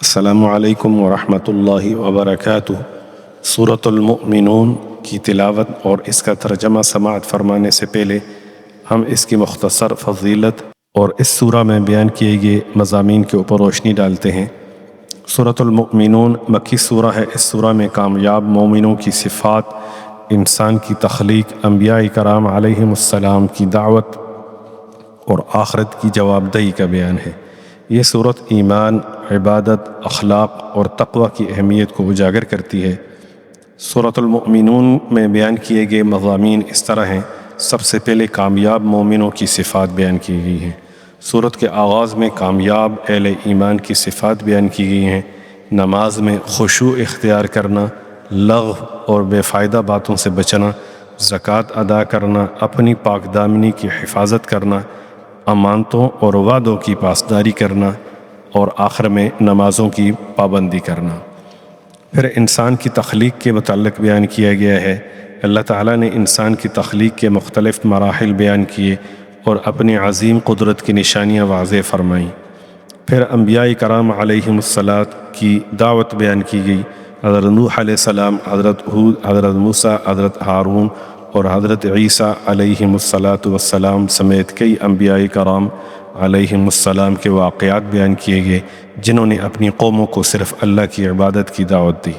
السلام علیکم ورحمۃ اللہ وبرکاتہ۔ سورۃ المؤمنون کی تلاوت اور اس کا ترجمہ سماعت فرمانے سے پہلے ہم اس کی مختصر فضیلت اور اس سورہ میں بیان کیے گئے مضامین کے اوپر روشنی ڈالتے ہیں۔ سورۃ المؤمنون مکی سورہ ہے۔ اس سورہ میں کامیاب مومنوں کی صفات، انسان کی تخلیق، انبیاء کرام علیہم السلام کی دعوت اور آخرت کی جواب دہی کا بیان ہے۔ یہ سورت ایمان، عبادت، اخلاق اور تقوی کی اہمیت کو اجاگر کرتی ہے۔ سورۃ المؤمنون میں بیان کیے گئے مضامین اس طرح ہیں۔ سب سے پہلے کامیاب مومنوں کی صفات بیان کی گئی ہیں۔ سورت کے آغاز میں کامیاب اہل ایمان کی صفات بیان کی گئی ہیں۔ نماز میں خشوع اختیار کرنا، لغو اور بے فائدہ باتوں سے بچنا، زکوٰۃ ادا کرنا، اپنی پاک دامنی کی حفاظت کرنا، امانتوں اور وعدوں کی پاسداری کرنا اور آخر میں نمازوں کی پابندی کرنا۔ پھر انسان کی تخلیق کے متعلق بیان کیا گیا ہے۔ اللہ تعالیٰ نے انسان کی تخلیق کے مختلف مراحل بیان کیے اور اپنی عظیم قدرت کی نشانیاں واضح فرمائیں۔ پھر انبیاء کرام علیہم الصلاۃ کی دعوت بیان کی گئی۔ حضرت نوح علیہ السلام، حضرت ہود، حضرت موسیٰ، حضرت ہارون اور حضرت عیسیٰ علیہم السلام سمیت کئی انبیاء کرام علیہم السلام کے واقعات بیان کیے گئے جنہوں نے اپنی قوموں کو صرف اللہ کی عبادت کی دعوت دی۔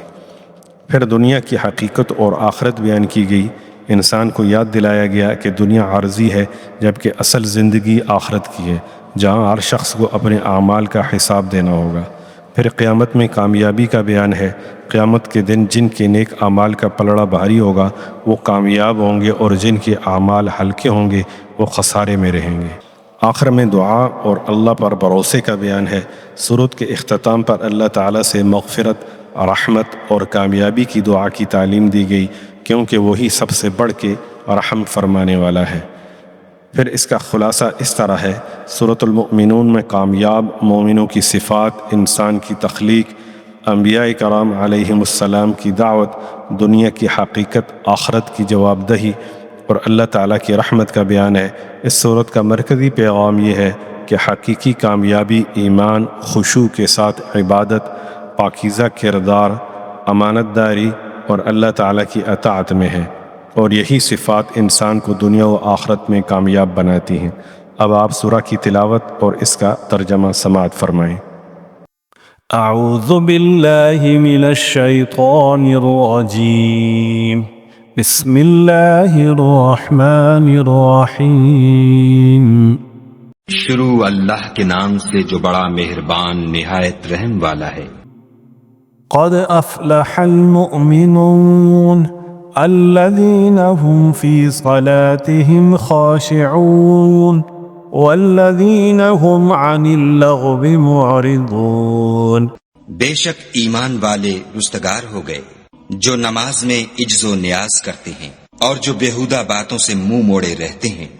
پھر دنیا کی حقیقت اور آخرت بیان کی گئی۔ انسان کو یاد دلایا گیا کہ دنیا عارضی ہے جبکہ اصل زندگی آخرت کی ہے، جہاں ہر شخص کو اپنے اعمال کا حساب دینا ہوگا۔ پھر قیامت میں کامیابی کا بیان ہے۔ قیامت کے دن جن کے نیک اعمال کا پلڑا بھاری ہوگا وہ کامیاب ہوں گے اور جن کے اعمال ہلکے ہوں گے وہ خسارے میں رہیں گے۔ آخر میں دعا اور اللہ پر بھروسے کا بیان ہے۔ سورت کے اختتام پر اللہ تعالیٰ سے مغفرت، رحمت اور کامیابی کی دعا کی تعلیم دی گئی کیونکہ وہی سب سے بڑھ کے رحم فرمانے والا ہے۔ پھر اس کا خلاصہ اس طرح ہے۔ سورۃ المؤمنون میں کامیاب مومنوں کی صفات، انسان کی تخلیق، انبیاء کرام علیہم السلام کی دعوت، دنیا کی حقیقت، آخرت کی جواب دہی اور اللہ تعالیٰ کی رحمت کا بیان ہے۔ اس سورت کا مرکزی پیغام یہ ہے کہ حقیقی کامیابی ایمان، خشوع کے ساتھ عبادت، پاکیزہ کردار، امانت داری اور اللہ تعالیٰ کی اطاعت میں ہے، اور یہی صفات انسان کو دنیا و آخرت میں کامیاب بناتی ہیں۔ اب آپ سورہ کی تلاوت اور اس کا ترجمہ سماعت فرمائیں۔ اعوذ باللہ من الشیطان الرجیم، بسم اللہ الرحمن الرحیم۔ شروع اللہ کے نام سے جو بڑا مہربان نہایت رحم والا ہے۔ قد افلح المؤمنون الذين هم في صلاتهم خاشعون والذين هم عن اللغو معرضون۔ بے شک ایمان والے رستگار ہو گئے جو نماز میں عجز و نیاز کرتے ہیں اور جو بیہودہ باتوں سے منہ موڑے رہتے ہیں۔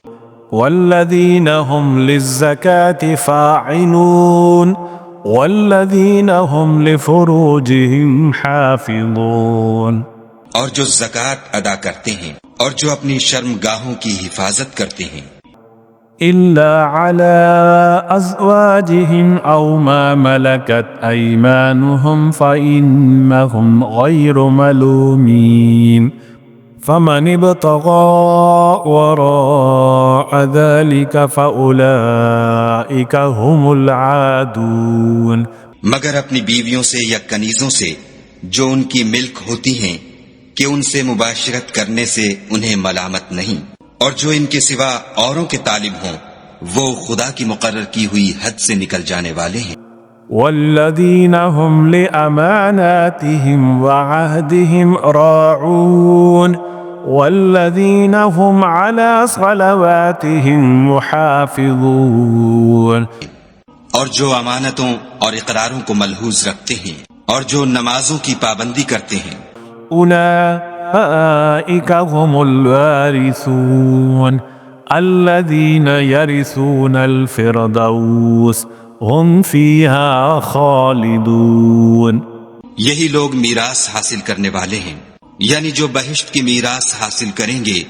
والذين هم للزكاة فاعلون والذين هم لفروجهم حافظون۔ اور جو زکوٰۃ ادا کرتے ہیں اور جو اپنی شرمگاہوں کی حفاظت کرتے ہیں۔ إلا على أزواجهم أو ما ملكت أيمانهم فإنهم غير ملومين، فمن ابتغى وراء ذلك فأولئك هم العادون۔ مگر اپنی بیویوں سے یا کنیزوں سے جو ان کی ملک ہوتی ہیں کہ ان سے مباشرت کرنے سے انہیں ملامت نہیں، اور جو ان کے سوا اوروں کے طالب ہوں وہ خدا کی مقرر کی ہوئی حد سے نکل جانے والے ہیں۔ والذین هم لأماناتهم وعهدهم راعون والذین هم على صلواتهم محافظون۔ اور جو امانتوں اور اقراروں کو ملحوظ رکھتے ہیں اور جو نمازوں کی پابندی کرتے ہیں۔ أولئك هم الوارثون الذين يرثون الفردوس هم فيها خالدون۔ یہی لوگ میراث حاصل کرنے والے ہیں، یعنی جو بہشت کی میراث حاصل کریں گے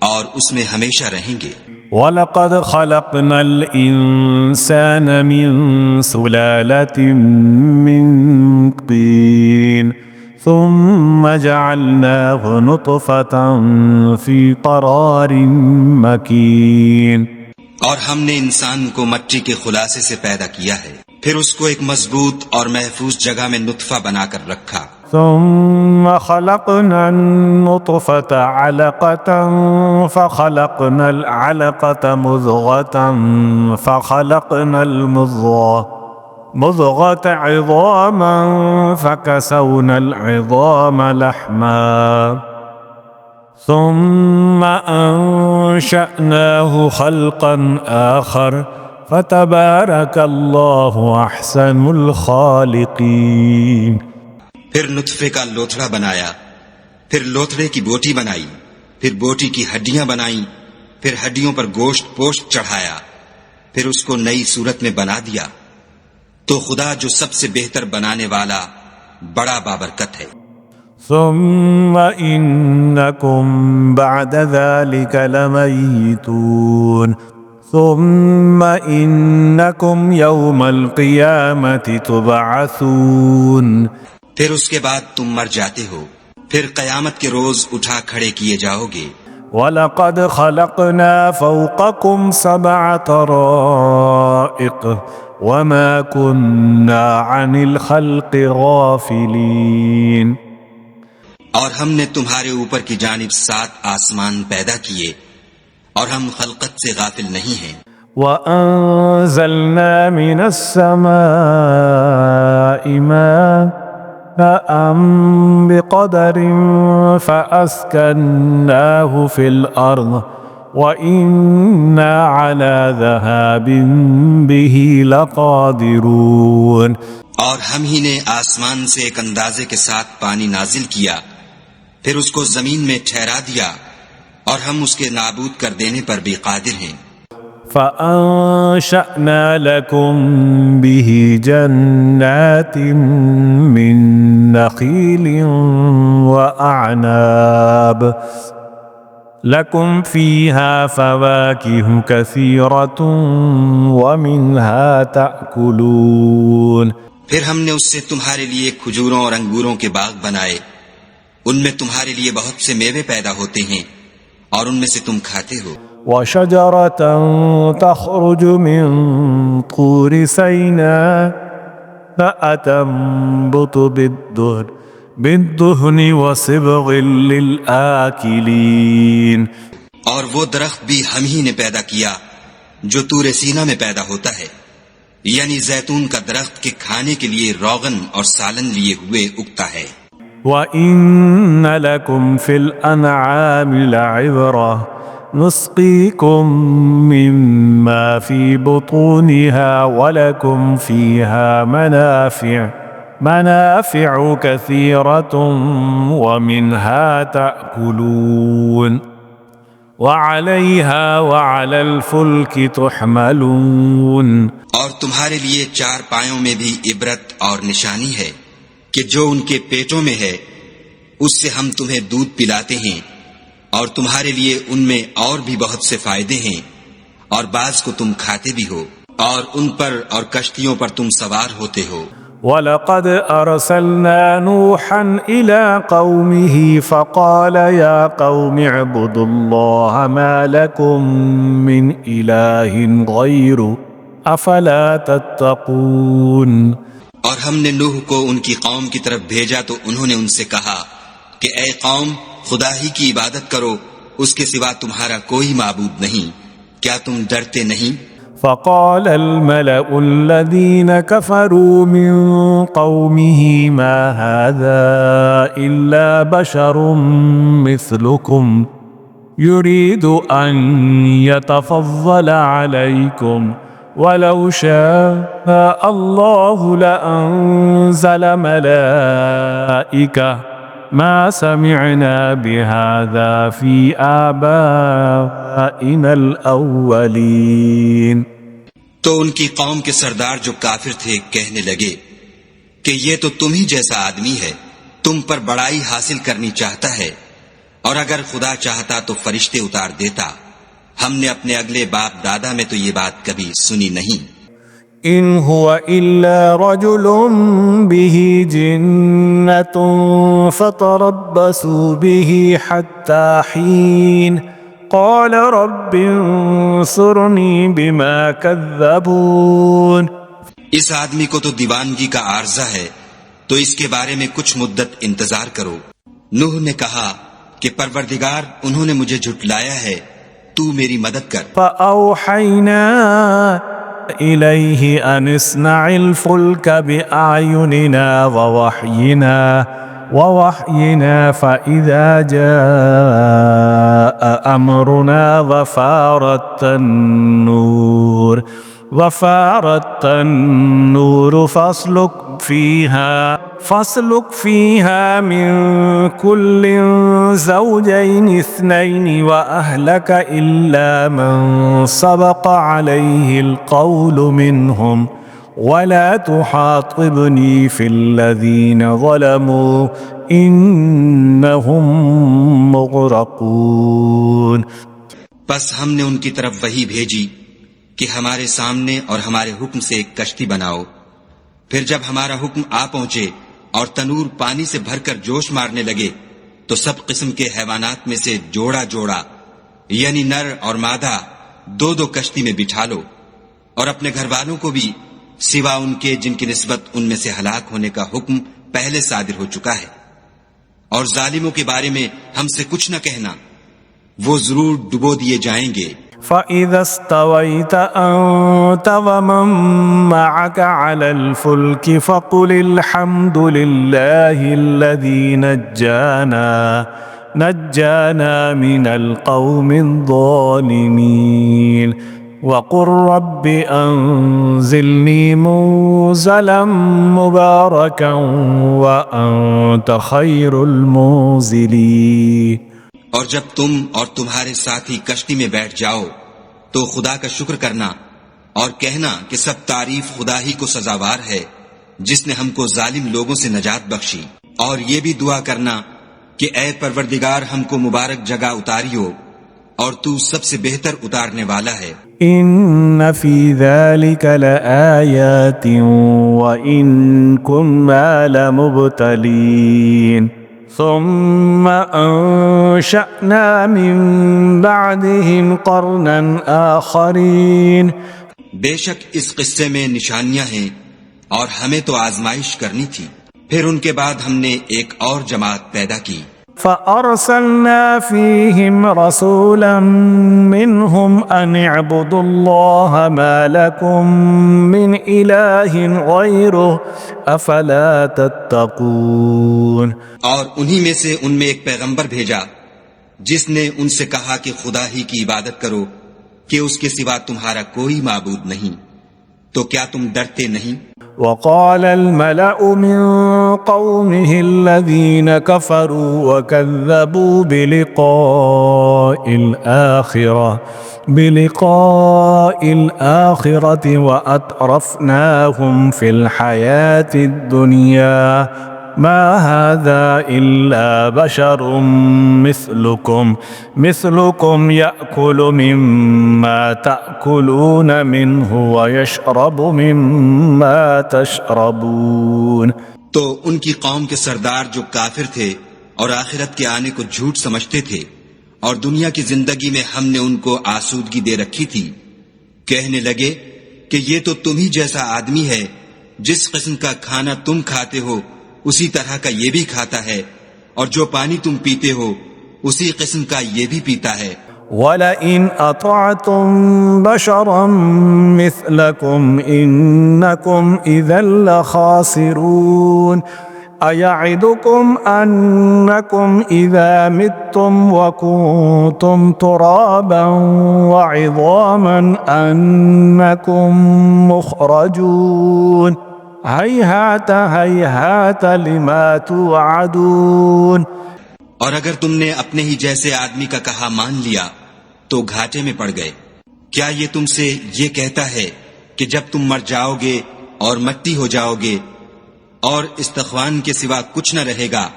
اور اس میں ہمیشہ رہیں گے۔ وَلَقَدْ خَلَقْنَا الْإِنسَانَ مِنْ سُلَالَةٍ مِّنْ طِينٍ ثُمَّ جَعَلْنَاهُ نُطْفَةً فِي قَرَارٍ مَّكِينٍ اور ہم نے انسان کو مٹی کے خلاصے سے پیدا کیا ہے، پھر اس کو ایک مضبوط اور محفوظ جگہ میں نطفہ بنا کر رکھا، ثم خلقنا النطفة علقة فخلقنا العلقة مضغة فخلقنا مضغة عظاما فكسونا العظام لحما ثم أنشأناه خلقا آخر فتبارك الله أحسن الخالقين. پھر نطفے کا لوتھڑا بنایا، پھر لوتھڑے کی بوٹی بنائی، پھر بوٹی کی ہڈیاں بنائیں، پھر ہڈیوں پر گوشت پوشت چڑھایا، پھر اس کو نئی صورت میں بنا دیا، تو خدا جو سب سے بہتر بنانے والا بڑا بابرکت ہے. ثم إنكم بعد ذلك لميتون ثم إنكم يوم القيامة تبعثون. پھر اس کے بعد تم مر جاتے ہو، پھر قیامت کے روز اٹھا کھڑے کیے جاؤ گے. وَلَقَدْ خَلَقْنَا فَوْقَكُمْ سَبْعَ طَرَائِقَ وَمَا كُنَّا عَنِ الْخَلْقِ غَافِلِينَ. اور ہم نے تمہارے اوپر کی جانب 7 آسمان پیدا کیے، اور ہم خلقت سے غافل نہیں ہیں. وَأَنزَلْنَا مِنَ السَّمَاءِ مَاءً بِقَدَرٍ فَأَسْكَنَّاهُ فِي الْأَرْضِ وَإِنَّا عَلَى ذَهَابٍ بِهِ لَقَادِرُونَ. اور ہم ہی نے آسمان سے ایک اندازے کے ساتھ پانی نازل کیا، پھر اس کو زمین میں ٹھہرا دیا، اور ہم اس کے نابود کر دینے پر بھی قادر ہیں. فَأَنشَأْنَا لَكُم بِهِ جَنَّاتٍ مِّن نَّخِيلٍ وَأَعْنَابٍ لَكُمْ فِيهَا فَوَاكِهُ كَثِيرَةٌ وَمِنْهَا تَأْكُلُونَ. پھر ہم نے اس سے تمہارے لیے کھجوروں اور انگوروں کے باغ بنائے، ان میں تمہارے لیے بہت سے میوے پیدا ہوتے ہیں، اور ان میں سے تم کھاتے ہو. وَشَجَرَةً تَخْرُجُ مِن طُورِ سَيْنَاءَ تَنبُتُ بِالدُّهْنِ وَصِبْغٍ لِلْآكِلِينَ. اور وہ درخت بھی ہم ہی نے پیدا کیا جو طور سینا میں پیدا ہوتا ہے، یعنی زیتون کا درخت کے کھانے کے لیے روغن اور سالن لیے ہوئے اگتا ہے. وَإِنَّ لَكُمْ فِي الْأَنْعَامِ لَعِبْرَةً نُسْقِيكُم مِّمَّا فِي بُطُونِهَا وَلَكُمْ فِيهَا مَنَافِعُ كَثِيرَةٌ وَمِنْهَا تَأْكُلُونَ وَعَلَيْهَا وَعَلَى الْفُلْكِ تُحْمَلُونَ. اور تمہارے لیے 4 پایوں میں بھی عبرت اور نشانی ہے کہ جو ان کے پیٹوں میں ہے اس سے ہم تمہیں دودھ پلاتے ہیں، اور تمہارے لیے ان میں اور بھی بہت سے فائدے ہیں، اور بعض کو تم کھاتے بھی ہو، اور ان پر اور کشتیوں پر تم سوار ہوتے ہو. وَلَقَدْ أَرْسَلْنَا نُوحًا إِلَىٰ قَوْمِهِ فَقَالَ يَا قَوْمِ اعْبُدُوا اللَّهَ مَا لَكُم مِّنْ إِلَٰهٍ غَيْرُهُ أَفَلَا تَتَّقُونَ. اور ہم نے نوح کو ان کی قوم کی طرف بھیجا تو انہوں نے ان سے کہا کہ اے قوم، خدا ہی کی عبادت کرو، اس کے سوا تمہارا کوئی معبود نہیں، کیا تم ڈرتے نہیں؟ فقال الملأ الذين كفروا من قومه ما هذا إلا بشر مثلكم يريد أن يتفضل عليكم ولو شاء الله لأنزل ملائكة ما سمعنا بهذا في آبائنا الأولين. تو ان کی قوم کے سردار جو کافر تھے کہنے لگے کہ یہ تو تم ہی جیسا آدمی ہے، تم پر بڑائی حاصل کرنی چاہتا ہے، اور اگر خدا چاہتا تو فرشتے اتار دیتا، ہم نے اپنے اگلے باپ دادا میں تو یہ بات کبھی سنی نہیں۔ إن هو إلا رجل به جنة فتربصوا به حتى حين قال رب انصرني بما كذبون۔ اس آدمی کو تو دیوانگی کا عارضہ ہے، تو اس کے بارے میں کچھ مدت انتظار کرو۔ نوح نے کہا کہ پروردگار انہوں نے مجھے جھٹلایا ہے، تو میری مدد کر۔ فأوحينا إليه أن اصنع الفلك بأعيننا ووحينا فإذا جاء أمرنا وفارت النور فاسلك فيها من كل زوجين اثنين وأهلك إلا من سبق عليه القول منهم ولا تحاطبني في الذين ظلموا إنهم مغرقون۔ بس ہم نے ان کی طرف وحی بھیجی کہ ہمارے سامنے اور ہمارے حکم سے ایک کشتی بناؤ، پھر جب ہمارا حکم آ پہنچے اور تنور پانی سے بھر کر جوش مارنے لگے تو سب قسم کے حیوانات میں سے جوڑا جوڑا یعنی نر اور مادہ دو دو کشتی میں بٹھا لو، اور اپنے گھر والوں کو بھی سوا ان کے جن کی نسبت ان میں سے ہلاک ہونے کا حکم پہلے صادر ہو چکا ہے، اور ظالموں کے بارے میں ہم سے کچھ نہ کہنا، وہ ضرور ڈبو دیے جائیں گے۔ فَإِذَا اسْتَوَيْتَ أَنْتَ وَمَنْ مَعَكَ عَلَى الْفُلْكِ فَقُلِ الْحَمْدُ لِلَّهِ الَّذِي نَجَّانَا مِنَ الْقَوْمِ الظَّالِمِينَ وَقُلْ رَبِّ أَنْزِلْنِي مُنْزَلًا مُبَارَكًا وَأَنْتَ خَيْرُ الْمُنْزِلِينَ۔ اور جب تم اور تمہارے ساتھی کشتی میں بیٹھ جاؤ تو خدا کا شکر کرنا اور کہنا کہ سب تعریف خدا ہی کو سزاوار ہے جس نے ہم کو ظالم لوگوں سے نجات بخشی، اور یہ بھی دعا کرنا کہ اے پروردگار ہم کو مبارک جگہ اتاریو اور تو سب سے بہتر اتارنے والا ہے۔ إن في ذلك لآيات وإن كنا لمبتلين ثم أنشأنا من بعدهم قرنا آخرين۔ بے شک اس قصے میں نشانیاں ہیں اور ہمیں تو آزمائش کرنی تھی، پھر ان کے بعد ہم نے ایک اور جماعت پیدا کی۔ فأرسلنا فيهم رسولا منهم أن اعبدوا الله ما لكم من إله غيره أفلا تتقون۔ اور انہی میں سے ان میں ایک پیغمبر بھیجا جس نے ان سے کہا کہ خدا ہی کی عبادت کرو کہ اس کے سوا تمہارا کوئی معبود نہیں، تو کیا تم ڈرتے نہیں؟ وقال الملأ من قومه الذين كفروا وكذبوا بلقاء الآخرة وأترفناهم في الحياة الدنيا ما هذا إلا بشر مثلكم يأكل مما تأكلون منه ويشرب مما تشربون۔ تو ان کی قوم کے سردار جو کافر تھے اور آخرت کے آنے کو جھوٹ سمجھتے تھے اور دنیا کی زندگی میں ہم نے ان کو آسودگی دے رکھی تھی، کہنے لگے کہ یہ تو تم ہی جیسا آدمی ہے، جس قسم کا کھانا تم کھاتے ہو اسی طرح کا یہ بھی کھاتا ہے، اور جو پانی تم پیتے ہو اسی قسم کا یہ بھی پیتا ہے۔ وَلَئِنْ أَطَعْتُمْ بَشَرًا مِثْلَكُمْ إِنَّكُمْ إِذًا لَخَاسِرُونَ أَيَعِدُكُمْ أَنَّكُمْ إِذَا مِتُّمْ وَكُنْتُمْ تُرَابًا وَعِظَامًا أَنَّكُمْ مُخْرَجُونَ ہیہات ہیہات لما توعدون۔ اور اگر تم نے اپنے ہی جیسے آدمی کا کہا مان لیا تو گھاٹے میں پڑ گئے۔ کیا یہ تم سے یہ کہتا ہے کہ جب تم مر جاؤ گے اور مٹی ہو جاؤ گے اور استخوان کے سوا کچھ نہ رہے گا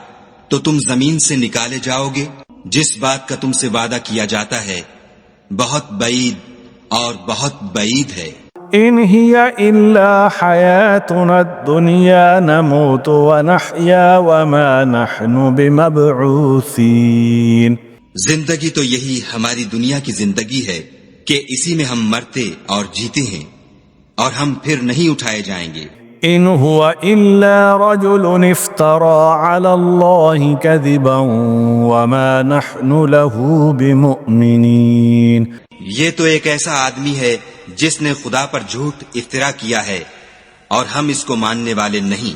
تو تم زمین سے نکالے جاؤ گے؟ جس بات کا تم سے وعدہ کیا جاتا ہے بہت بعید اور بہت بعید ہے۔ إن هي إلا حياتنا الدنيا نموت ونحيا وما نحن بمبعوثين۔ زندگی تو یہی ہماری دنیا کی زندگی ہے کہ اسی میں ہم مرتے اور جیتے ہیں، اور ہم پھر نہیں اٹھائے جائیں گے۔ إن هو إلا رجل افترى على الله كذبا وما نحن له بمؤمنين۔ یہ تو ایک ایسا آدمی ہے جس نے خدا پر جھوٹ افترا کیا ہے، اور ہم اس کو ماننے والے نہیں۔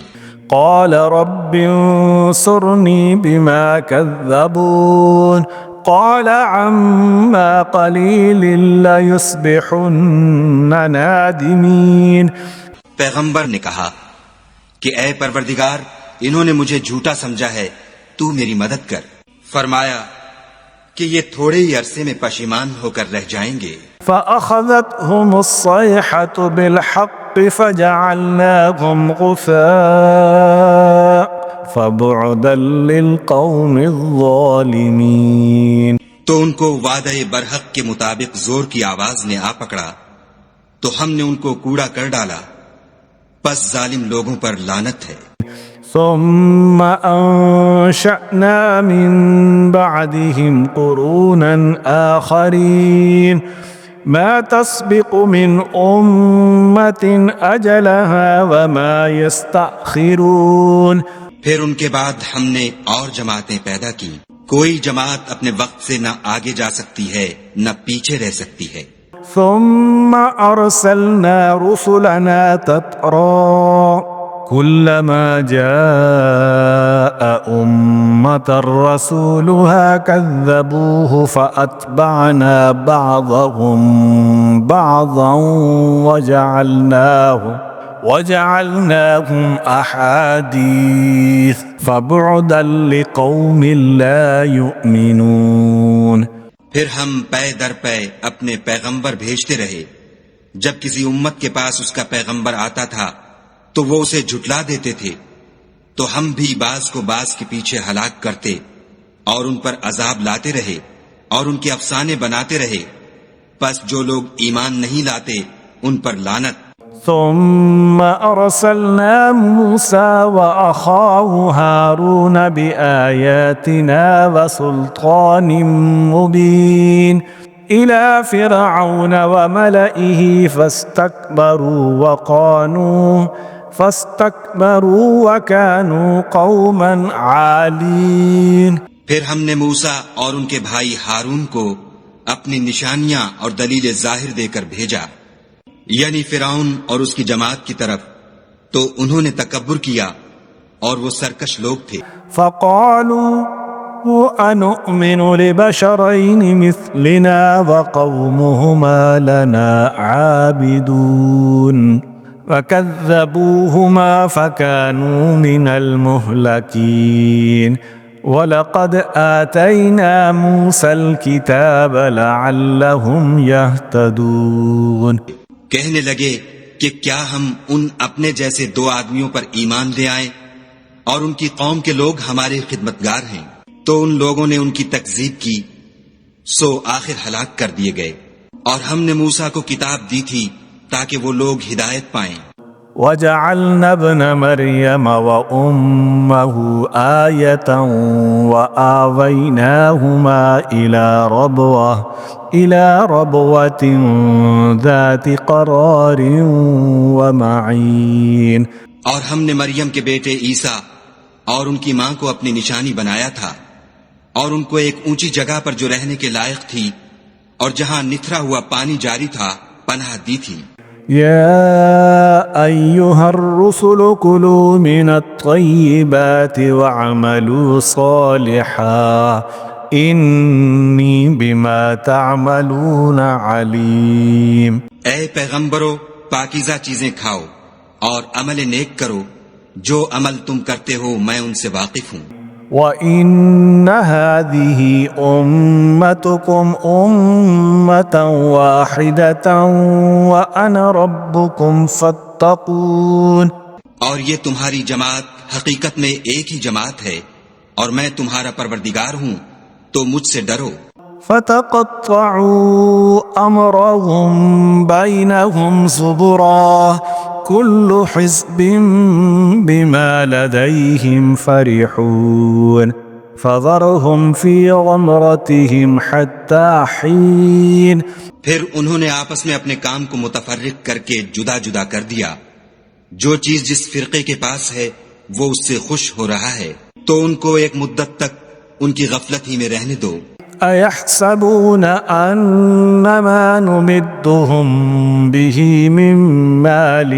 قال رب انصرني بما كذبون قال عما قليل ليصبحن نادمين۔ پیغمبر نے کہا کہ اے پروردگار، انہوں نے مجھے جھوٹا سمجھا ہے، تو میری مدد کر۔ فرمایا کہ یہ تھوڑے ہی عرصے میں پشیمان ہو کر رہ جائیں گے۔ فأخذتهم الصيحة بالحق فجعلناهم غثاء فبعدا للقوم الظالمين۔ تو ان کو وعدہ برحق کے مطابق زور کی آواز نے آ پکڑا تو ہم نے ان کو کوڑا کر ڈالا، پس ظالم لوگوں پر لعنت ہے۔ ثم أنشأنا من بعدهم قرونا آخرين ما تسبق من أمة أجلها وما يستأخرون۔ پھر ان کے بعد ہم نے اور جماعتیں پیدا کی، کوئی جماعت اپنے وقت سے نہ آگے جا سکتی ہے نہ پیچھے رہ سکتی ہے۔ ثم أرسلنا رسلنا تترى كلما جاء أمة رسولها كذبوه فأتبعنا بعضهم بعضا وجعلناهم أحاديث فبعدا لقوم لا يؤمنون۔ پھر ہم پے در پے اپنے پیغمبر بھیجتے رہے، جب کسی امت کے پاس اس کا پیغمبر آتا تھا تو وہ اسے جھٹلا دیتے تھے، تو ہم بھی بعض کو بعض کے پیچھے ہلاک کرتے اور ان پر عذاب لاتے رہے اور ان کے افسانے بناتے رہے، پس جو لوگ ایمان نہیں لاتے ان پر لعنت۔ ثم أرسلنا موسى وأخاه هارون بآياتنا وسلطان مبين إلى فرعون وملئه فاستكبروا وكانوا قوما عالين۔ پھر ہم نے موسیٰ اور ان کے بھائی ہارون کو اپنی نشانیاں اور دلیل ظاہر دے کر بھیجا، یعنی فرعون اور اس کی جماعت کی طرف، تو انہوں نے تکبر کیا اور وہ سرکش لوگ تھے۔ فقالوا أنؤمن لبشرين مثلنا وقومهما لنا عابدون فكذبوهما فكانوا من المهلكين وَلَقَدْ آتَيْنَا مُوسَى الْكِتَابَ لَعَلَّهُمْ يَهْتَدُونَ۔ کہنے لگے کہ کیا ہم ان اپنے جیسے دو آدمیوں پر ایمان لے آئیں اور ان کی قوم کے لوگ ہمارے خدمتگار ہیں؟ تو ان لوگوں نے ان کی تکذیب کی، سو آخر ہلاک کر دیے گئے۔ اور ہم نے موسیٰ کو کتاب دی تھی تاکہ وہ لوگ ہدایت پائیں۔ وَجَعَلْنَا ابْنَ مَرْيَمَ وَأُمَّهُ آيَةً وَآوَيْنَاهُمَا إِلَى رَبْوَةٍ ذَاتِ قَرَارٍ وَمَعِينٍ۔ اور ہم نے مریم کے بیٹے عیسیٰ اور ان کی ماں کو اپنی نشانی بنایا تھا، اور ان کو ایک اونچی جگہ پر جو رہنے کے لائق تھی اور جہاں نتھرا ہوا پانی جاری تھا پناہ دی تھی۔ يا أيها الرسل كلوا من الطيبات واعملوا صالحا إني بما تعملون عليم۔ اے پیغمبرو، پاکیزہ چیزیں کھاؤ اور عمل نیک کرو، جو عمل تم کرتے ہو میں ان سے واقف ہوں۔ وَإِنَّ هَذِهِ أُمَّتُكُمْ أُمَّةً وَاحِدَةً وَأَنَا رَبُّكُمْ فَاتَّقُونِ۔ اور یہ تمہاری جماعت حقیقت میں ایک ہی جماعت ہے اور میں تمہارا پروردگار ہوں، تو مجھ سے ڈرو۔ فتقطعوا أمرهم بينهم زبرا كل حزب بما لديهم فرحون فذرهم في غمرتهم حتى حين. پھر انہوں نے آپس میں اپنے کام کو متفرق کر کے جدا جدا کر دیا. جو چیز جس فرقے کے پاس ہے وہ اس سے خوش ہو رہا ہے تو ان کو ایک مدت تک ان کی غفلت ہی میں رہنے دو. أيحسبون أنما نمدهم به من مال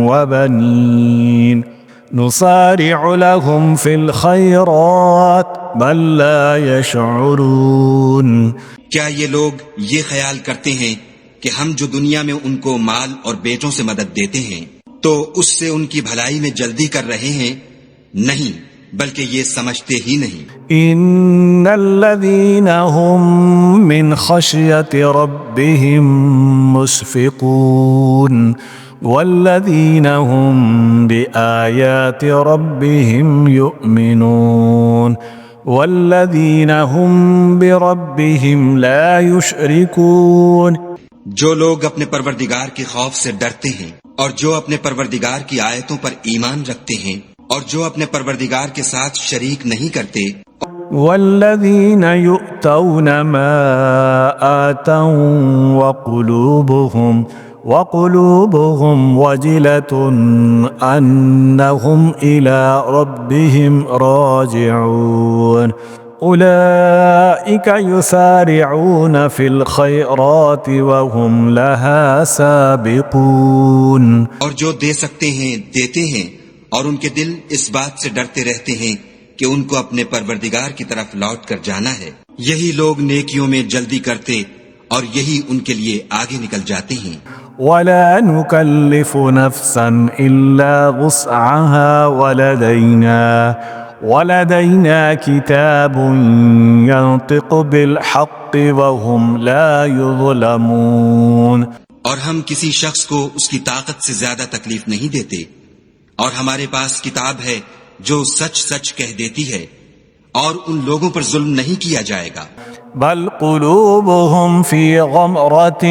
وبنين نصارع لهم في الخيرات بل لا يشعرون. کیا یہ لوگ یہ خیال کرتے ہیں کہ ہم جو دنیا میں ان کو مال اور بیٹوں سے مدد دیتے ہیں تو اس سے ان کی بھلائی میں جلدی کر رہے ہیں؟ نہیں، بلکہ یہ سمجھتے ہی نہیں. ان الذين هم من خشية ربهم مشفقون والذين هم بآيات ربهم يؤمنون والذين هم بربهم لا يشركون. جو لوگ اپنے پروردگار کے خوف سے ڈرتے ہیں اور جو اپنے پروردگار کی آیتوں پر ایمان رکھتے ہیں اور جو اپنے پروردگار کے ساتھ شریک نہیں کرتے. والذين يؤتون ما آتوا وقلوبهم وجلة أنهم إلى ربهم راجعون أولئك يسارعون في الخيرات وهم لها سابقون. اور جو دے سکتے ہیں دیتے ہیں اور ان کے دل اس بات سے ڈرتے رہتے ہیں کہ ان کو اپنے پروردگار کی طرف لوٹ کر جانا ہے. یہی لوگ نیکیوں میں جلدی کرتے اور یہی ان کے لیے آگے نکل جاتے ہیں. ولا نكلف نفسا إلا وسعها ولدينا كتاب ينطق بالحق وهم لا يظلمون. اور ہم کسی شخص کو اس کی طاقت سے زیادہ تکلیف نہیں دیتے اور ہمارے پاس کتاب ہے جو سچ سچ کہہ دیتی ہے اور ان لوگوں پر ظلم نہیں کیا جائے گا. بل قلوبهم في غمرة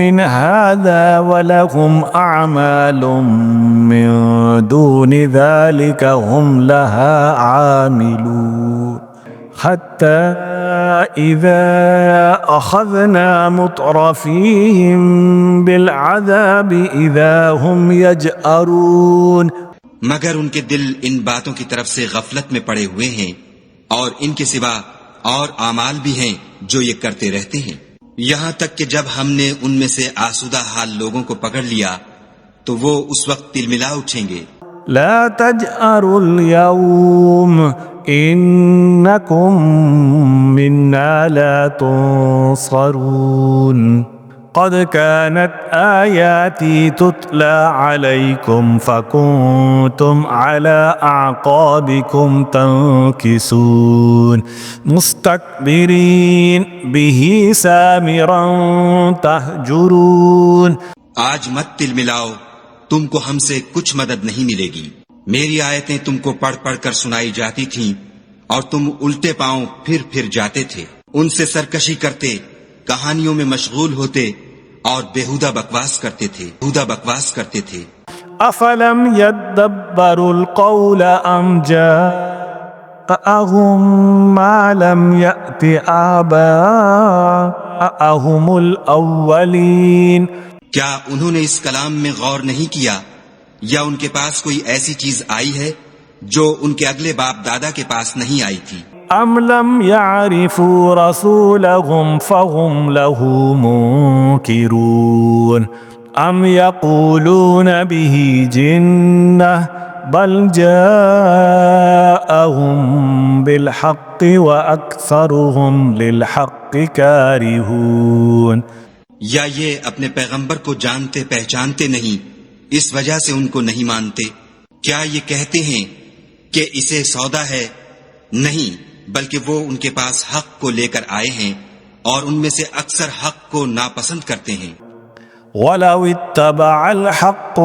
من هذا ولهم أعمال من دون ذلك هم لها عاملون حتى إذا أخذنا مترفيهم بالعذاب إذا هم يجأرون. مگر ان کے دل ان باتوں کی طرف سے غفلت میں پڑے ہوئے ہیں اور ان کے سوا اور اعمال بھی ہیں جو یہ کرتے رہتے ہیں، یہاں تک کہ جب ہم نے ان میں سے آسودہ حال لوگوں کو پکڑ لیا تو وہ اس وقت تلملا اٹھیں گے. لا تجأروا اليوم إنكم منا لا تنصرون قد كانت آياتي تتلى عليكم فكنتم على أعقابكم تنكسون مستكبرين به سامرا تهجرون. آج مت تل ملاؤ، تم کو ہم سے کچھ مدد نہیں ملے گی. میری آیتیں تم کو پڑھ پڑھ کر سنائی جاتی تھیں اور تم الٹے پاؤں پھر جاتے تھے. ان سے سرکشی کرتے، کہانیوں میں مشغول ہوتے اور بےہودہ بکواس کرتے تھے. افلم يدبروا القول ام جاءهم ما لم يأت آباءهم الاولین. کیا انہوں نے اس کلام میں غور نہیں کیا یا ان کے پاس کوئی ایسی چیز آئی ہے جو ان کے اگلے باپ دادا کے پاس نہیں آئی تھی؟ ام لم يعرفوا رسولهم فهم له منكرون ام يقولون به جنة بل جاءهم بالحق وأكثرهم للحق كارهون. یا یہ اپنے پیغمبر کو جانتے پہچانتے نہیں اس وجہ سے ان کو نہیں مانتے؟ کیا یہ کہتے ہیں کہ اسے سودا ہے؟ نہیں، بلکہ وہ ان کے پاس حق کو لے کر آئے ہیں اور ان میں سے اکثر حق کو ناپسند کرتے ہیں. وَلَوِ اتَّبَعَ الْحَقُّ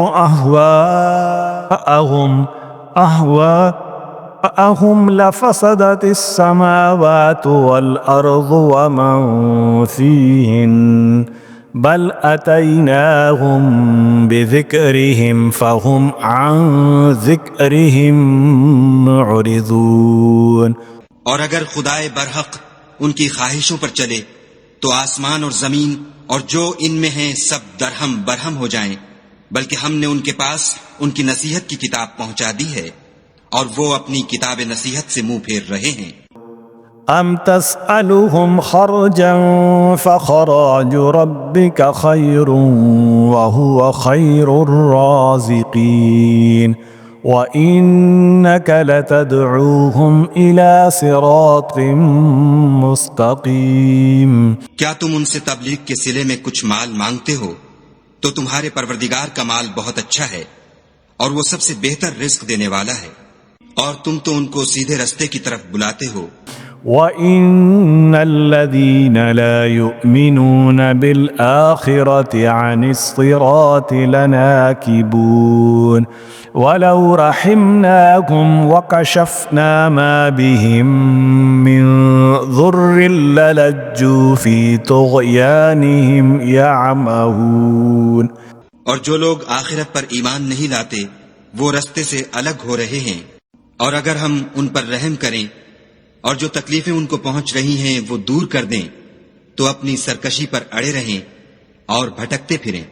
أهم لفسدت السماوات والأرض ومن فيهن بل أتيناهم بذكرهم فهم عن ذكرهم معرضون. اور اگر خدائے برحق ان کی خواہشوں پر چلے تو آسمان اور زمین اور جو ان میں ہیں سب درہم برہم ہو جائیں، بلکہ ہم نے ان کے پاس ان کی نصیحت کی کتاب پہنچا دی ہے اور وہ اپنی کتاب نصیحت سے منہ پھیر رہے ہیں. أم تسألهم خرجا فخراج ربك خير وهو خير الرازقين وإنك لتدعوهم إلى صراط مستقيم. کیا تم ان سے تبلیغ کے صلے میں کچھ مال مانگتے ہو؟ تو تمہارے پروردگار کا مال بہت اچھا ہے اور وہ سب سے بہتر رزق دینے والا ہے، اور تم تو ان کو سیدھے رستے کی طرف بلاتے ہو. وَإِنَّ الَّذِينَ لَا يُؤْمِنُونَ بِالْآخِرَةِ عَنِ الصِّرَاطِ لَنَاكِبُونَ وَلَوْ رَحِمْنَاهُمْ وَكَشَفْنَا مَا بِهِمْ مِنْ ضُرٍّ لَلَجُّوا فِي طُغْيَانِهِمْ يَعْمَهُونَ. اور جو لوگ آخرت پر ایمان نہیں لاتے وہ رستے سے الگ ہو رہے ہیں، اور اگر ہم ان پر رحم کریں اور جو تکلیفیں ان کو پہنچ رہی ہیں وہ دور کر دیں تو اپنی سرکشی پر اڑے رہیں اور بھٹکتے پھریں.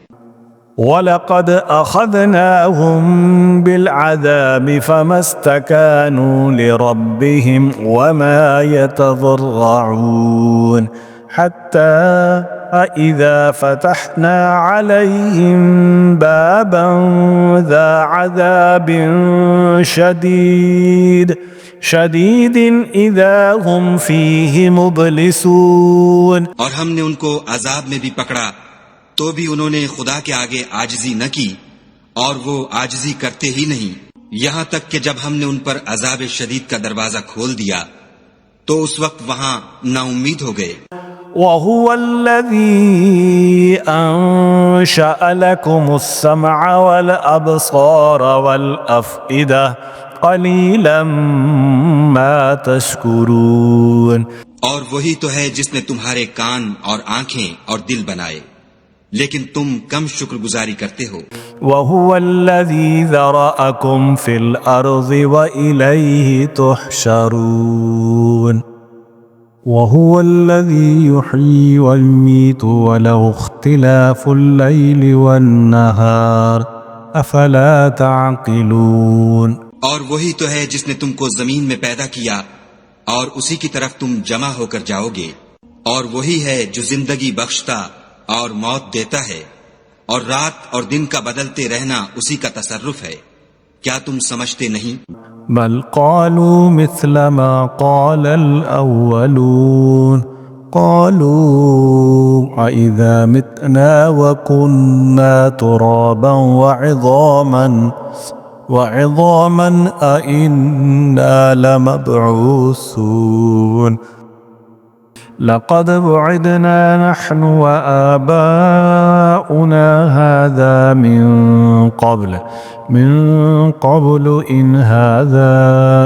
وَلَقَدْ أَخَذْنَاهُمْ بِالْعَذَابِ فَمَا اسْتَكَانُوا لِرَبِّهِمْ وَمَا يَتَضَرَّعُونَ حَتَّى إِذَا فَتَحْنَا عَلَيْهِمْ بَابًا ذَا عَذَابٍ شَدِيدٍ إِذَا هُمْ فِيهِ مُبْلِسُونَ. اور ہم نے ان کو عذاب میں بھی پکڑا تو بھی انہوں نے خدا کے آگے عاجزی نہ کی، اور وہ عاجزی کرتے ہی نہیں، یہاں تک کہ جب ہم نے ان پر عذاب شدید کا دروازہ کھول دیا تو اس وقت وہاں نا امید ہو گئے. وَهُوَ الَّذِي أَنشَأَ لَكُمُ السَّمْعَ وَالْأَبْصَارَ وَالْأَفْئِدَةَ قَلِيلًا مَا تَشْكُرُونَ. اور وہی تو ہے جس نے تمہارے کان اور آنکھیں اور دل بنائے، لیکن تم کم شکر گزاری کرتے ہو. وَهُوَ الَّذِي ذَرَأَكُمْ فِي الْأَرْضِ وَإِلَيْهِ تُحْشَرُونَ. وَهُوَ الَّذِي يُحْيِي وَيُمِيتُ وَلَهُ اخْتِلَافُ اللَّيْلِ وَالنَّهَارِ أَفَلَا تَعْقِلُونَ. اور وہی تو ہے جس نے تم کو زمین میں پیدا کیا اور اسی کی طرف تم جمع ہو کر جاؤ گے، اور وہی ہے جو زندگی بخشتا اور موت دیتا ہے، اور رات اور دن کا بدلتے رہنا اسی کا تصرف ہے. کیا تم سمجھتے نہیں؟ بل قالوا مثل ما قال الأولون قالوا أإذا متنا وكنا ترابا وعظاما أإنا لمبعوثون. لقد وعدنا نحن وآباؤنا هذا من قبل إن هذا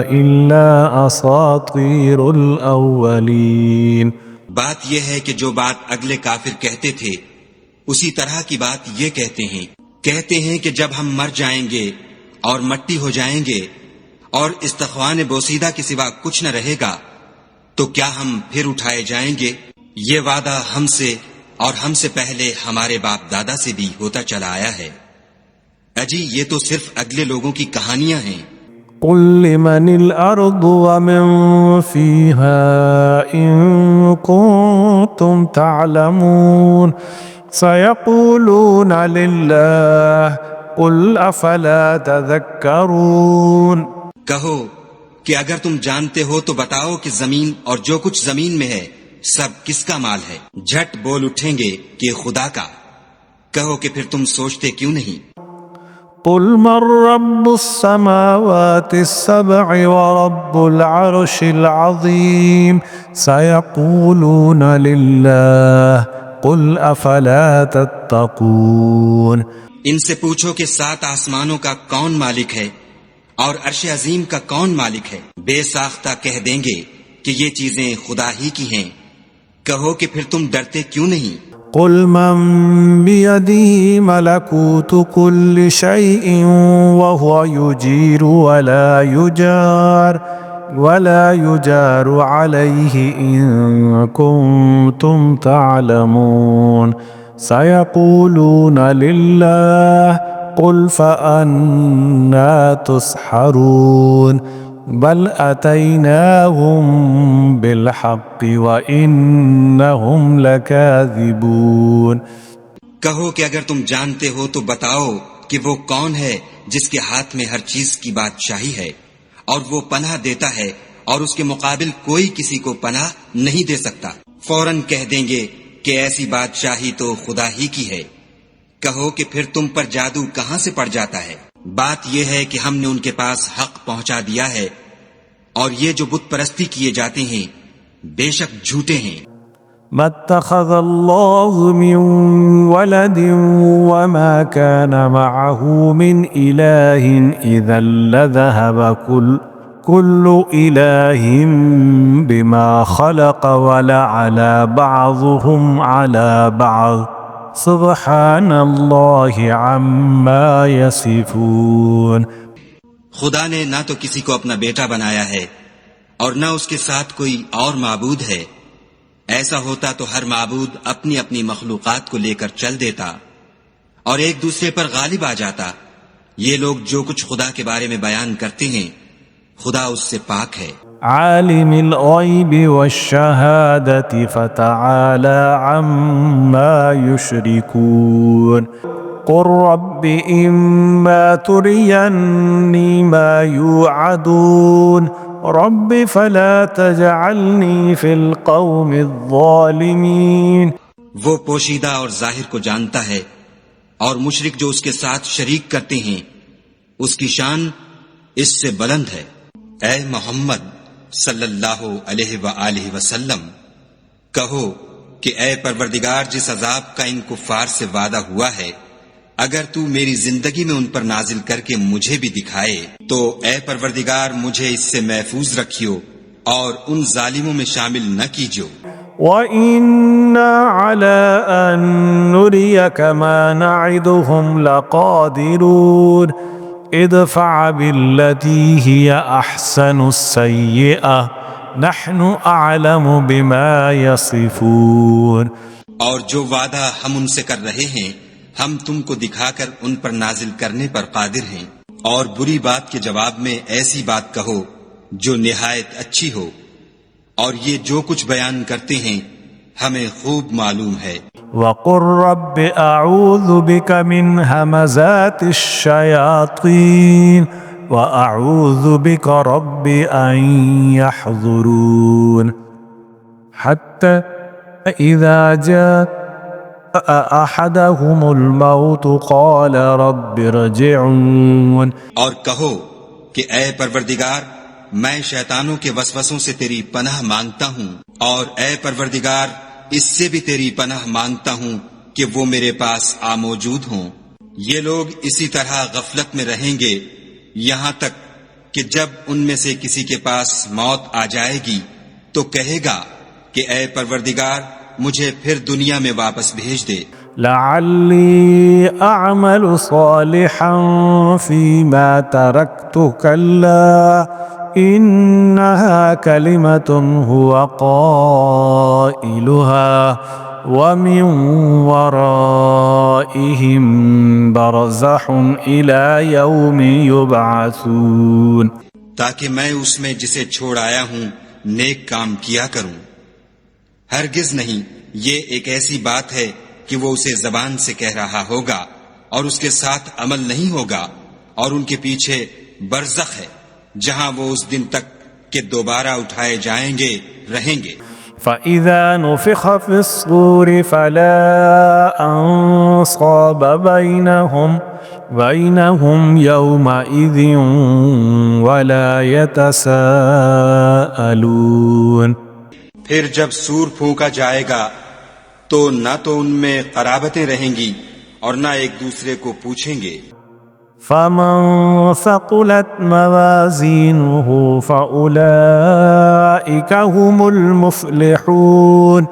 إلا أساطير الأولين. بات یہ ہے کہ جو بات اگلے کافر کہتے تھے اسی طرح کی بات یہ کہتے ہیں کہ جب ہم مر جائیں گے اور مٹی ہو جائیں گے اور استخوان بوسیدہ کے سوا کچھ نہ رہے گا تو کیا ہم پھر اٹھائے جائیں گے؟ یہ وعدہ ہم سے اور ہم سے پہلے ہمارے باپ دادا سے بھی ہوتا چلا آیا ہے. اجی یہ تو صرف اگلے لوگوں کی کہانیاں ہیں. قل لمن الأرض ومن فيها إن كنتم تعلمون سيقولون لله قل أفلا تذكرون. کہو کہ اگر تم جانتے ہو تو بتاؤ کہ زمین اور جو کچھ زمین میں ہے سب کس کا مال ہے؟ جھٹ بول اٹھیں گے کہ خدا کا. کہو کہ پھر تم سوچتے کیوں نہیں؟ قل من رب السماوات السبع ورب العرش العظيم سيقولون لله قل أفلا تتقون. ان سے پوچھو کہ 7 آسمانوں کا کون مالک ہے اور عرش عظیم کا کون مالک ہے؟ بے ساختہ کہہ دیں گے کہ یہ چیزیں خدا ہی کی ہیں۔ کہو کہ پھر تم ڈرتے کیوں نہیں؟ قل من بيده ملكوت كل شيء وهو يجير ولا يجار عليه إن كنتم تعلمون سيقولون لله قل فأنا تسحرون بل أتيناهم بالحق وإنهم لكاذبون۔ کہو کہ اگر تم جانتے ہو تو بتاؤ کہ وہ کون ہے جس کے ہاتھ میں ہر چیز کی بادشاہی ہے، اور وہ پناہ دیتا ہے اور اس کے مقابل کوئی کسی کو پناہ نہیں دے سکتا۔ فوراً کہہ دیں گے کہ ایسی بادشاہی تو خدا ہی کی ہے۔ کہو کہ پھر تم پر جادو کہاں سے پڑ جاتا ہے؟ بات یہ ہے کہ ہم نے ان کے پاس حق پہنچا دیا ہے، اور یہ جو بت پرستی کیے جاتے ہیں بے شک جھوٹے ہیں۔ ما اتخذ الله من ولد وما كان معه من إله إذا لذهب كل إله بما خلق ولعلى بعضهم على بعض سبحان الله عما يصفون۔ خدا نے نہ تو کسی کو اپنا بیٹا بنایا ہے اور نہ اس کے ساتھ کوئی اور معبود ہے۔ ایسا ہوتا تو ہر معبود اپنی اپنی مخلوقات کو لے کر چل دیتا اور ایک دوسرے پر غالب آ جاتا۔ یہ لوگ جو کچھ خدا کے بارے میں بیان کرتے ہیں خدا اس سے پاک ہے۔ عالم الغیب والشہادة فتعالى عما يشركون قل رب إما تريني ما يوعدون رب فلا تجعلني في القوم الظالمين۔ وہ پوشیدہ اور ظاہر کو جانتا ہے، اور مشرک جو اس کے ساتھ شریک کرتے ہیں اس کی شان اس سے بلند ہے۔ اے محمد صلی اللہ علیہ وآلہ وسلم، کہو کہ اے پروردگار، جس عذاب کا ان کفار سے وعدہ ہوا ہے اگر تو میری زندگی میں ان پر نازل کر کے مجھے بھی دکھائے تو اے پروردگار مجھے اس سے محفوظ رکھیو اور ان ظالموں میں شامل نہ کیجو۔ وَإِنَّا عَلَىٰ أَن نُّرِيَكَ مَا نَعِدُهُمْ لَقَادِرُونَ ادْفَعْ بِالَّتِي هِيَ أَحْسَنُ السَّيِّئَةَ نَحْنُ أَعْلَمُ بِمَا يَصِفُونَ۔ اور جو وعدہ ہم ان سے کر رہے ہیں ہم تم کو دکھا کر ان پر نازل کرنے پر قادر ہیں، اور بری بات کے جواب میں ایسی بات کہو جو نہایت اچھی ہو، اور یہ جو کچھ بیان کرتے ہیں ہمیں خوب معلوم ہے۔ وَقُلْ رَبِّ أَعُوذُ بِكَ مِنْ هَمَزَاتِ الشَّيَاطِينِ وَأَعُوذُ بِكَ رَبِّ أَنْ يَحْضُرُونَ حَتَّى إِذَا جَاءَ أَحَدَهُمُ الْمَوْتُ قَالَ رَبِّ ارْجِعُونِ۔ اور کہو کہ اے پروردگار میں شیطانوں کے وسوسوں سے تیری پناہ مانگتا ہوں، اور اے پروردگار اس سے بھی تیری پناہ مانگتا ہوں کہ وہ میرے پاس آ موجود ہوں۔ یہ لوگ اسی طرح غفلت میں رہیں گے یہاں تک کہ جب ان میں سے کسی کے پاس موت آ جائے گی تو کہے گا کہ اے پروردگار مجھے پھر دنیا میں واپس بھیج دے، لعلی اعمل صالحا فیما ترکت کلا انها کلمة هو قائلها ومن ورائهم برزخ الى یوم یبعثون، تاکہ میں اس میں جسے چھوڑ آیا ہوں نیک کام کیا کروں۔ ہرگز نہیں، یہ ایک ایسی بات ہے کہ وہ اسے زبان سے کہہ رہا ہوگا اور اس کے ساتھ عمل نہیں ہوگا، اور ان کے پیچھے برزخ ہے جہاں وہ اس دن تک کہ دوبارہ اٹھائے جائیں گے رہیں گے۔ فَإِذَا نُفِخَ فِي الصُّورِ فَلَا أَنصَابَ بَيْنَهُمْ يَوْمَئِذٍ وَلَا يَتَسَاءَلُونَ۔ پھر جب سور پھونکا جائے گا تو نہ تو ان میں قرابتیں رہیں گی اور نہ ایک دوسرے کو پوچھیں گے۔ فمن ثقلت موازينه فأولئك هم المفلحون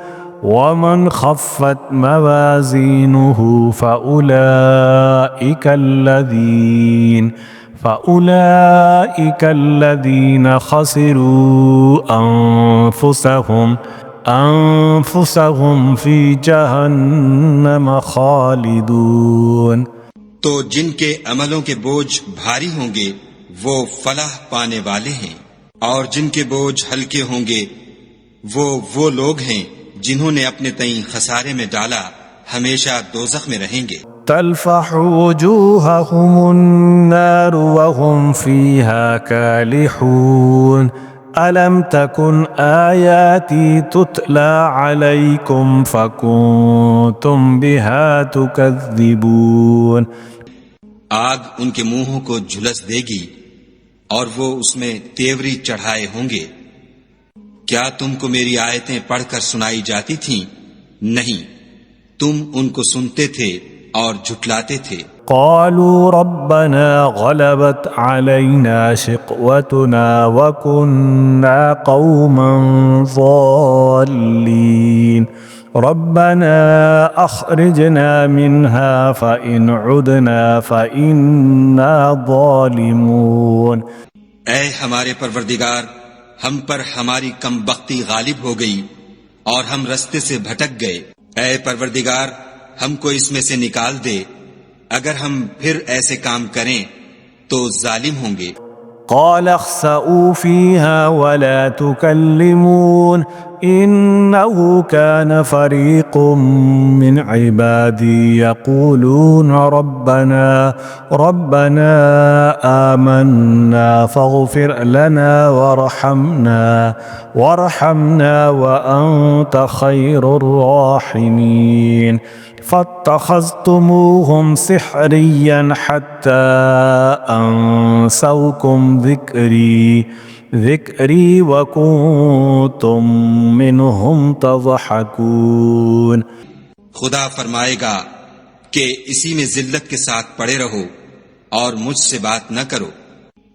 ومن خفت موازينه فأولئك الذين خسروا أنفسهم في جهنم خالدون۔ تو جن کے عملوں کے بوجھ بھاری ہوں گے وہ فلاح پانے والے ہیں، اور جن کے بوجھ ہلکے ہوں گے وہ لوگ ہیں جنہوں نے اپنے تئیں خسارے میں ڈالا، ہمیشہ دوزخ میں رہیں گے۔ تلفح وجوههم النار وهم فيها كالحون ألم تكن آياتي تتلى عليكم فكنتم بها تكذبون۔ آگ ان کے منہوں کو جھلس دے گی اور وہ اس میں تیوری چڑھائے ہوں گے۔ کیا تم کو میری آیتیں پڑھ کر سنائی جاتی تھیں؟ نہیں، تم ان کو سنتے تھے اور جھٹلاتے تھے۔ قالوا ربنا غلبت علينا شقوتنا وكنا قوما ضالين ربنا أخرجنا منها فإن عدنا فإنا ظالمون۔ اے ہمارے پروردگار، ہم پر ہماری کم بختی غالب ہو گئی اور ہم رستے سے بھٹک گئے۔ اے پروردگار، ہم کو اس میں سے نکال دے، اگر ہم پھر ایسے کام کریں تو ظالم ہوں گے۔ قال اخسئوا فيها ولا تكلمون إنه كان فريق من عبادي يقولون ربنا آمنا فاغفر لنا وارحمنا وأنت خير الراحمين فاتخذتموهم سحريا حتى أنسوكم ذكري وكنتم منهم تضحكون۔ خدا فرمائے گا کہ اسی میں ذلت کے ساتھ پڑے رہو اور مجھ سے بات نہ کرو۔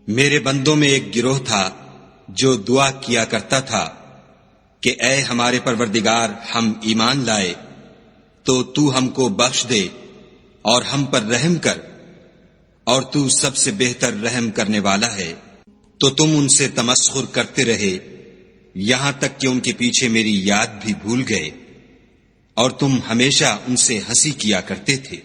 میرے بندوں میں ایک گروہ تھا جو دعا کیا کرتا تھا کہ اے ہمارے پروردگار، ہم ایمان لائے تو تو ہم کو بخش دے اور ہم پر رحم کر، اور تو سب سے بہتر رحم کرنے والا ہے۔ تو تم ان سے تمسخر کرتے رہے یہاں تک کہ ان کے پیچھے میری یاد بھی بھول گئے، اور تم ہمیشہ ان سے ہنسی کیا کرتے تھے۔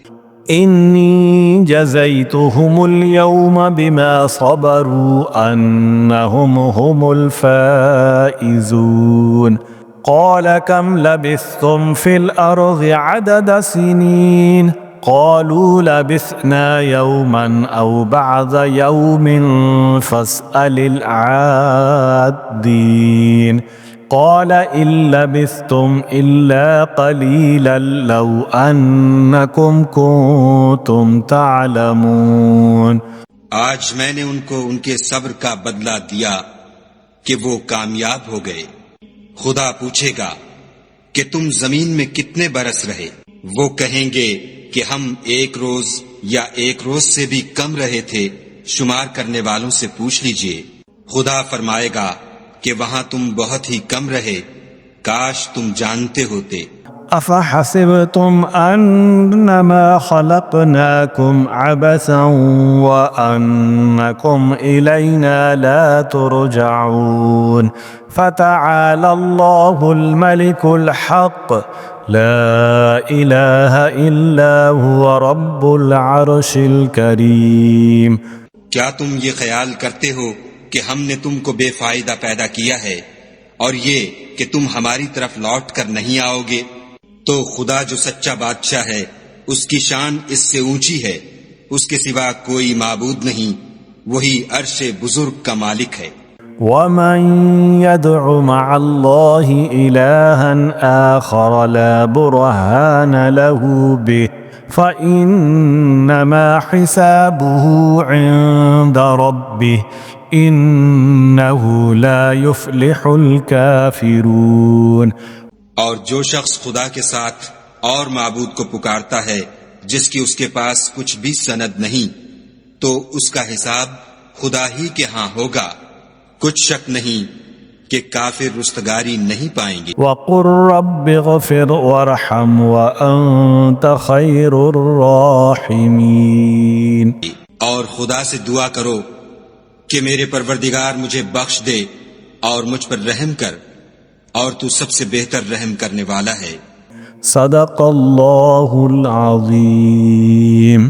إني جزيتهم اليوم بما صبروا أنهم هم الفائزون قال كم لبثتم في الأرض عدد سنين قالوا لبثنا يوما أو بعض يوم فاسأل العادين قال إن لبثتم إلا قليلا لو أنكم كنتم تعلمون۔ آج میں نے ان کو ان کے صبر کا بدلہ دیا کہ وہ کامیاب ہو گئے۔ خدا پوچھے گا کہ تم زمین میں کتنے برس رہے؟ وہ کہیں گے کہ ہم ایک روز یا ایک روز سے بھی کم رہے تھے، شمار کرنے والوں سے پوچھ لیجئے۔ خدا فرمائے گا کہ وہاں تم بہت ہی کم رہے، کاش تم جانتے ہوتے۔ أفحسبتم أنما خلقناكم عبثا وأنكم إلينا لا ترجعون فتعالى الله الملك الحق لا إله إلا هو رب العرش الكريم۔ کیا تم یہ خیال کرتے ہو کہ ہم نے تم کو بے فائدہ پیدا کیا ہے اور یہ کہ تم ہماری طرف لوٹ کر نہیں آؤ گے؟ تو خدا جو سچا بادشاہ ہے، اس کی شان اس سے اونچی ہے، اس کے سوا کوئی معبود نہیں، وہی عرش بزرگ کا مالک ہے۔ ومن يدع مع الله إلها آخر لا برهان له به فإنما حسابه عند ربه إنه لا يفلح الكافرون۔ اور جو شخص خدا کے ساتھ اور معبود کو پکارتا ہے جس کی اس کے پاس کچھ بھی سند نہیں، تو اس کا حساب خدا ہی کے ہاں ہوگا، کچھ شک نہیں کہ کافر رستگاری نہیں پائیں گے۔ وقل رب اغفر وارحم وأنت خیر الراحمین۔ اور خدا سے دعا کرو کہ میرے پروردگار مجھے بخش دے اور مجھ پر رحم کر، اور تو سب سے بہتر رحم کرنے والا ہے۔ صدق اللہ العظیم۔